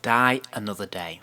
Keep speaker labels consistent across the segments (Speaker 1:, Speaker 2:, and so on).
Speaker 1: Die Another Day.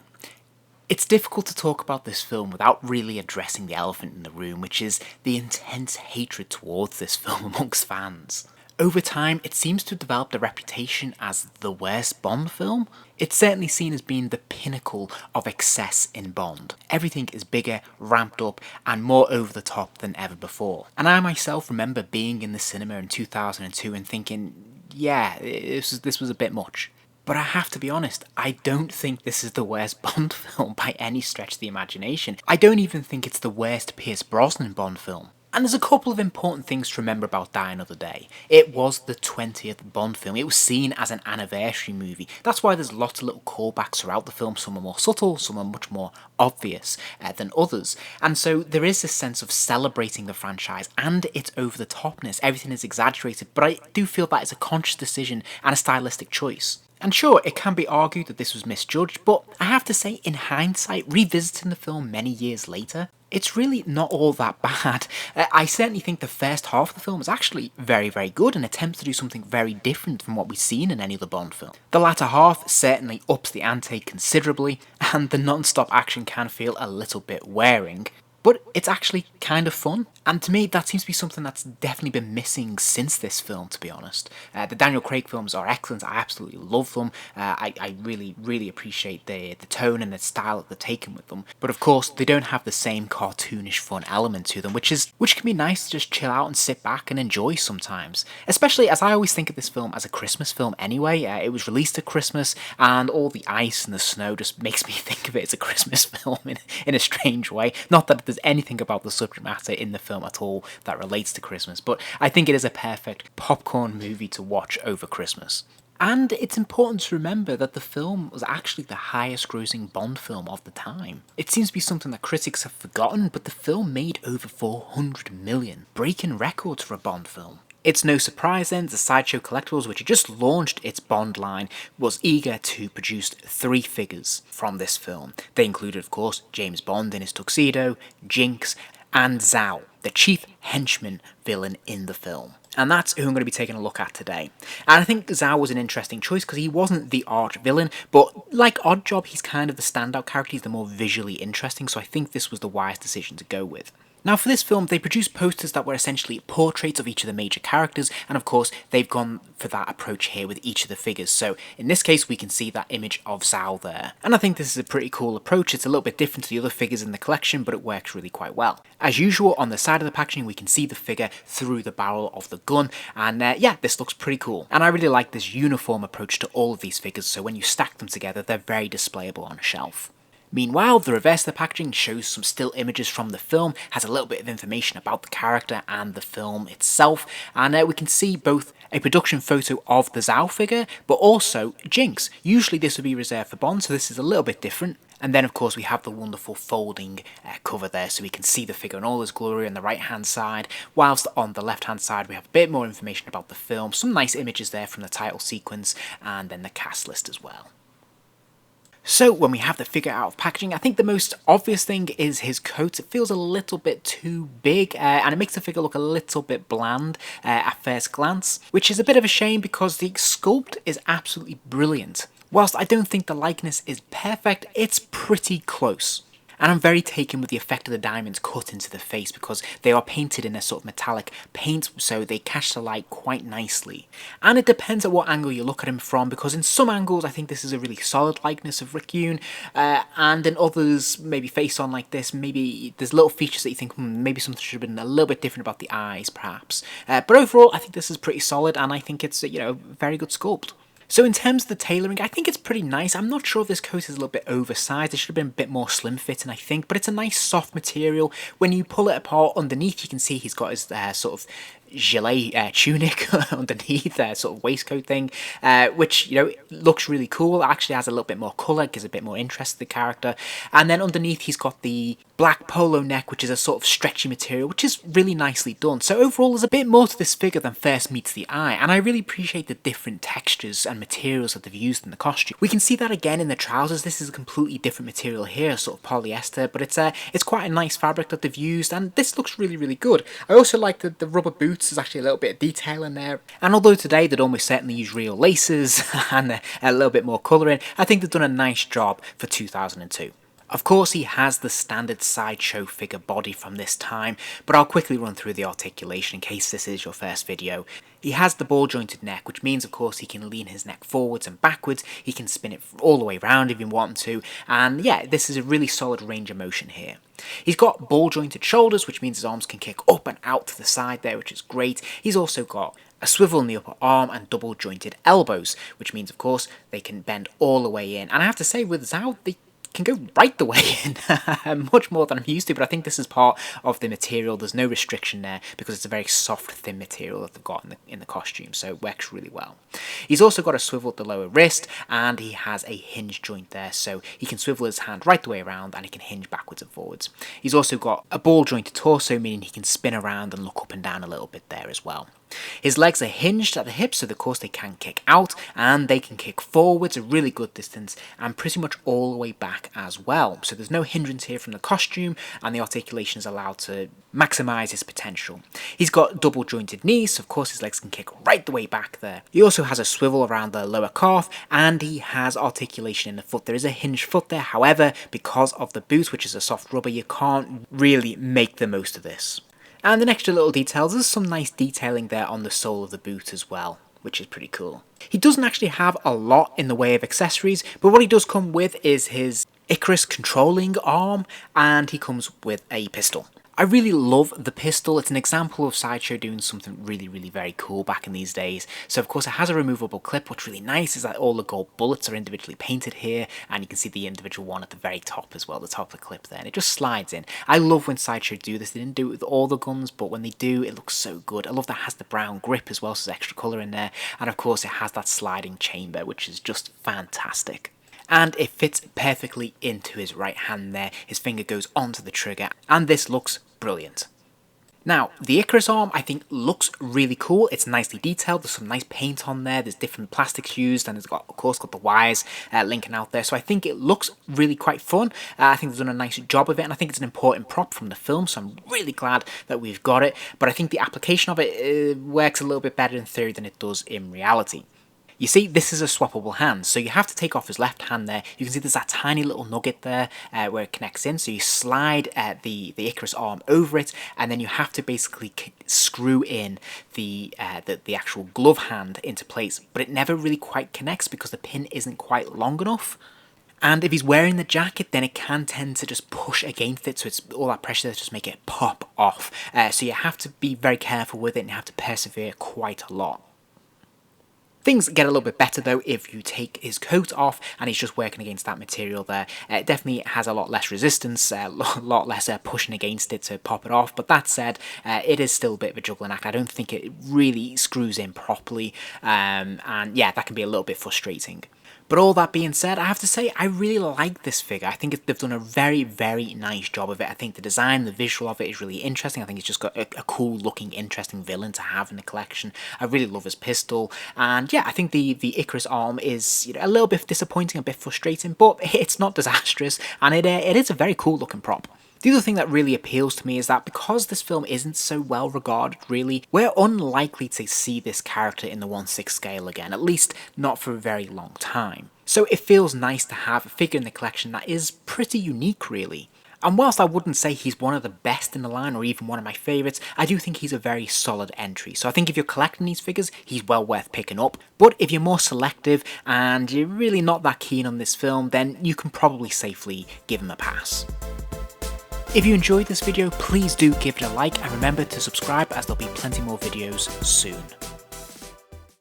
Speaker 1: It's difficult to talk about this film without really addressing the elephant in the room, which is the intense hatred towards this film amongst fans. Over time, it seems to have developed a reputation as the worst Bond film. It's certainly seen as being the pinnacle of excess in Bond. Everything is bigger, ramped up, and more over the top than ever before. And I myself remember being in the cinema in 2002 and thinking, yeah, this was a bit much. But I have to be honest, I don't think this is the worst Bond film by any stretch of the imagination. I don't even think it's the worst Pierce Brosnan Bond film. And there's a couple of important things to remember about Die Another Day. It was the 20th Bond film. It was seen as an anniversary movie. That's why there's lots of little callbacks throughout the film. Some are more subtle, some are much more obvious than others. And so there is this sense of celebrating the franchise and its over-the-topness. Everything is exaggerated, but I do feel that is a conscious decision and a stylistic choice. And sure, it can be argued that this was misjudged, but I have to say, in hindsight, revisiting the film many years later, it's really not all that bad. I certainly think the first half of the film is actually very, very good and attempts to do something very different from what we've seen in any other Bond film. The latter half certainly ups the ante considerably, and the non-stop action can feel a little bit wearing. But it's actually kind of fun, and to me that seems to be something that's definitely been missing since this film, to be honest. The Daniel Craig films are excellent, I absolutely love them, I really appreciate the tone and the style that they're taken with them, but of course they don't have the same cartoonish fun element to them, which can be nice to just chill out and sit back and enjoy sometimes. Especially as I always think of this film as a Christmas film anyway. It was released at Christmas, and all the ice and the snow just makes me think of it as a Christmas film in a strange way. Not that there's anything about the subject matter in the film at all that relates to Christmas, but I think it is a perfect popcorn movie to watch over Christmas. And it's important to remember that the film was actually the highest grossing Bond film of the time. It seems to be something that critics have forgotten, but the film made over 400 million, breaking records for a Bond film. It's no surprise then the Sideshow Collectibles, which had just launched its Bond line, was eager to produce 3 figures from this film. They included, of course, James Bond in his tuxedo, Jinx, and Zhao, the chief henchman villain in the film. And that's who I'm going to be taking a look at today. And I think Zhao was an interesting choice because he wasn't the arch villain, but like Oddjob, he's kind of the standout character, he's the more visually interesting, so I think this was the wise decision to go with. Now for this film, they produced posters that were essentially portraits of each of the major characters, and of course they've gone for that approach here with each of the figures. So in this case we can see that image of Zhao there. And I think this is a pretty cool approach. It's a little bit different to the other figures in the collection, but it works really quite well. As usual, on the side of the packaging we can see the figure through the barrel of the gun, and yeah, this looks pretty cool. And I really like this uniform approach to all of these figures, so when you stack them together they're very displayable on a shelf. Meanwhile, the reverse of the packaging shows some still images from the film, has a little bit of information about the character and the film itself, and we can see both a production photo of the Zhao figure, but also Jinx. Usually this would be reserved for Bond, so this is a little bit different. And then of course we have the wonderful folding cover there, so we can see the figure in all its glory on the right hand side, whilst on the left hand side we have a bit more information about the film, some nice images there from the title sequence, and then the cast list as well. So when we have the figure out of packaging, I think the most obvious thing is his coat. It feels a little bit too big, and it makes the figure look a little bit bland at first glance, which is a bit of a shame because the sculpt is absolutely brilliant. Whilst I don't think the likeness is perfect, it's pretty close. And I'm very taken with the effect of the diamonds cut into the face because they are painted in a sort of metallic paint, so they catch the light quite nicely. And it depends at what angle you look at him from, because in some angles I think this is a really solid likeness of Rick Yoon, and in others, maybe face on like this, maybe there's little features that you think, maybe something should have been a little bit different about the eyes perhaps. But overall I think this is pretty solid, and I think it's a very good sculpt. So in terms of the tailoring, I think it's pretty nice. I'm not sure if this coat is a little bit oversized. It should have been a bit more slim fitting, I think, but it's a nice soft material. When you pull it apart underneath, you can see he's got his sort of gilet tunic underneath, sort of waistcoat thing, which looks really cool. It actually has a little bit more colour, gives a bit more interest to the character. And then underneath he's got the black polo neck, which is a sort of stretchy material, which is really nicely done. So overall, there's a bit more to this figure than first meets the eye, and I really appreciate the different textures and materials that they've used in the costume. We can see that again in the trousers. This is a completely different material here, sort of polyester, but it's quite a nice fabric that they've used, and this looks really, really good. I also like that the rubber boots. There's actually a little bit of detail in there, and although today they'd almost certainly use real laces and a little bit more colouring, I think they've done a nice job for 2002. Of course, he has the standard Sideshow figure body from this time, but I'll quickly run through the articulation in case this is your first video. He has the ball jointed neck, which means of course he can lean his neck forwards and backwards, he can spin it all the way around if you want him to, and yeah, this is a really solid range of motion here. He's got ball jointed shoulders, which means his arms can kick up and out to the side there, which is great. He's also got a swivel in the upper arm and double jointed elbows, which means of course they can bend all the way in, and I have to say with Zhao, they can go right the way in, much more than I'm used to, but I think this is part of the material. There's no restriction there because it's a very soft, thin material that they've got in the costume, so it works really well. He's also got a swivel at the lower wrist, and he has a hinge joint there, so he can swivel his hand right the way around and he can hinge backwards and forwards. He's also got a ball jointed torso, meaning he can spin around and look up and down a little bit there as well. His legs are hinged at the hips, so of course they can kick out and they can kick forwards a really good distance and pretty much all the way back as well. So there's no hindrance here from the costume, and the articulation is allowed to maximise his potential. He's got double jointed knees, so of course his legs can kick right the way back there. He also has a swivel around the lower calf, and he has articulation in the foot. There is a hinged foot there, however, because of the boot, which is a soft rubber, you can't really make the most of this. And the extra little details, there's some nice detailing there on the sole of the boot as well, which is pretty cool. He doesn't actually have a lot in the way of accessories, but what he does come with is his Icarus controlling arm, and he comes with a pistol. I really love the pistol. It's an example of Sideshow doing something really, really very cool back in these days. So of course it has a removable clip. What's really nice is that all the gold bullets are individually painted here, and you can see the individual one at the very top as well, the top of the clip there, and it just slides in. I love when Sideshow do this. They didn't do it with all the guns, but when they do, it looks so good. I love that it has the brown grip as well, so there's extra colour in there, and of course it has that sliding chamber, which is just fantastic. And it fits perfectly into his right hand there. His finger goes onto the trigger, and this looks brilliant. Now, the Icarus arm I think looks really cool. It's nicely detailed. There's some nice paint on there. There's different plastics used, and it's got, of course, got the wires linking out there. So I think it looks really quite fun. I think they've done a nice job of it, and I think it's an important prop from the film. So I'm really glad that we've got it. But I think the application of it works a little bit better in theory than it does in reality. You see, this is a swappable hand, so you have to take off his left hand there. You can see there's that tiny little nugget there where it connects in, so you slide the Icarus arm over it, and then you have to basically screw in the actual glove hand into place, but it never really quite connects because the pin isn't quite long enough. And if he's wearing the jacket, then it can tend to just push against it, so it's all that pressure there to just make it pop off. So you have to be very careful with it, and you have to persevere quite a lot. Things get a little bit better though if you take his coat off and he's just working against that material there. It definitely has a lot less resistance, a lot less pushing against it to pop it off, but that said, it is still a bit of a juggling act. I don't think it really screws in properly, and yeah, that can be a little bit frustrating. But all that being said, I have to say I really like this figure. I think they've done a very, very nice job of it. I think the design, the visual of it is really interesting. I think it's just got a cool looking, interesting villain to have in the collection. I really love his pistol. And yeah, I think the Icarus arm is a little bit disappointing, a bit frustrating, but it's not disastrous. And it is a very cool looking prop. The other thing that really appeals to me is that because this film isn't so well regarded really, we're unlikely to see this character in the 1/6 scale again, at least not for a very long time. So it feels nice to have a figure in the collection that is pretty unique really. And whilst I wouldn't say he's one of the best in the line or even one of my favourites, I do think he's a very solid entry. So I think if you're collecting these figures, he's well worth picking up. But if you're more selective and you're really not that keen on this film, then you can probably safely give him a pass. If you enjoyed this video, please do give it a like and remember to subscribe as there'll be plenty more videos soon.